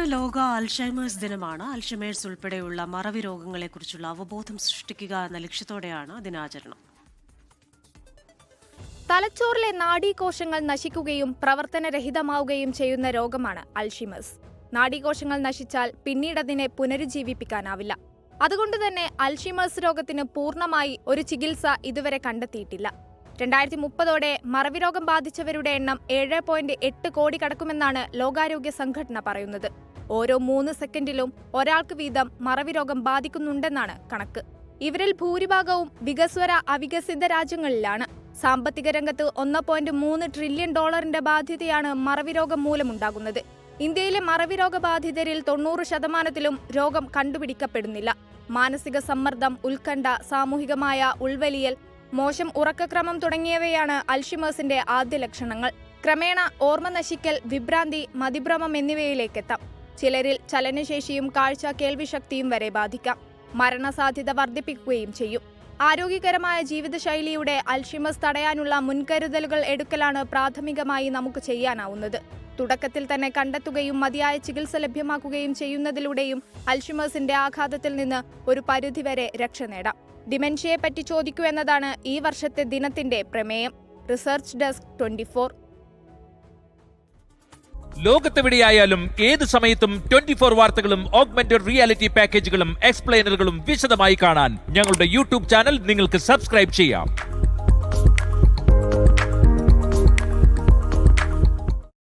ഇന്ന് ലോക അൽഷൈമേഴ്സ് ദിനമാണ്. അൽഷൈമേഴ്സ് ഉൾപ്പെടെയുള്ള മറവി രോഗങ്ങളെക്കുറിച്ചുള്ള അവബോധം സൃഷ്ടിക്കുക എന്ന ലക്ഷ്യത്തോടെയാണ് ദിനാചരണം. തലച്ചോറിലെ നാഡീകോശങ്ങൾ നശിക്കുകയും പ്രവർത്തനരഹിതമാവുകയും ചെയ്യുന്ന രോഗമാണ് അൽഷൈമേഴ്സ്. നാഡീകോശങ്ങൾ നശിച്ചാൽ പിന്നീടതിനെ പുനരുജ്ജീവിപ്പിക്കാനാവില്ല. അതുകൊണ്ടുതന്നെ അൽഷൈമേഴ്സ് രോഗത്തിന് പൂർണ്ണമായി ഒരു ചികിത്സ ഇതുവരെ കണ്ടെത്തിയിട്ടില്ല. 2030 മറവി രോഗം ബാധിച്ചവരുടെ എണ്ണം 7.8 കോടി കടക്കുമെന്നാണ് ലോകാരോഗ്യ സംഘടന പറയുന്നത്. ഓരോ 3 സെക്കൻഡിലും ഒരാൾക്ക് വീതം മറവി രോഗം ബാധിക്കുന്നുണ്ടെന്നാണ് കണക്ക്. ഇവരിൽ ഭൂരിഭാഗവും വികസ്വര അവികസിത രാജ്യങ്ങളിലാണ്. സാമ്പത്തിക രംഗത്ത് $1.3 ട്രില്യൺ ബാധ്യതയാണ് മറവി രോഗം മൂലമുണ്ടാകുന്നത്. ഇന്ത്യയിലെ മറവി രോഗബാധിതരിൽ 90% രോഗം കണ്ടുപിടിക്കപ്പെടുന്നില്ല. മാനസിക സമ്മർദ്ദം, ഉത്കണ്ഠ, സാമൂഹികമായ ഉൾവലിയൽ, മോശം ഉറക്കക്രമം തുടങ്ങിയവയാണ് അൽഷൈമേഴ്സിന്റെ ആദ്യ ലക്ഷണങ്ങൾ. ക്രമേണ ഓർമ്മ നശിക്കൽ, വിഭ്രാന്തി, മതിഭ്രമം എന്നിവയിലേക്കെത്താം. ചിലരിൽ ചലനശേഷിയും കാഴ്ച കേൾവിശക്തിയും വരെ ബാധിക്കാം. മരണസാധ്യത വർദ്ധിപ്പിക്കുകയും ചെയ്യും. ആരോഗ്യകരമായ ജീവിതശൈലിയുടെ അൽഷൈമേഴ്സ് തടയാനുള്ള മുൻകരുതലുകൾ എടുക്കലാണ് പ്രാഥമികമായി നമുക്ക് ചെയ്യാനാവുന്നത്. തുടക്കത്തിൽ തന്നെ കണ്ടെത്തുകയും മതിയായ ചികിത്സ ലഭ്യമാക്കുകയും ചെയ്യുന്നതിലൂടെയും അൽഷൈമേഴ്സിന്റെ ആഘാതത്തിൽ നിന്ന് ഒരു പരിധിവരെ രക്ഷ നേടാം. ഡിമെൻഷ്യയെപ്പറ്റി ചോദിക്കൂ എന്നതാണ് ഈ വർഷത്തെ ദിനത്തിന്റെ പ്രമേയം. Research desk 24. ലോകത്തെവിടെയായാലും ഏത് സമയത്തും 24 വാർത്തകളും ഓഗ്മെന്റഡ് റിയാലിറ്റി പാക്കേജുകളും എക്സ്പ്ലെയിനറുകളും വിശദമായി കാണാൻ ഞങ്ങളുടെ യൂട്യൂബ് ചാനൽ നിങ്ങൾക്ക് സബ്സ്ക്രൈബ് ചെയ്യാം.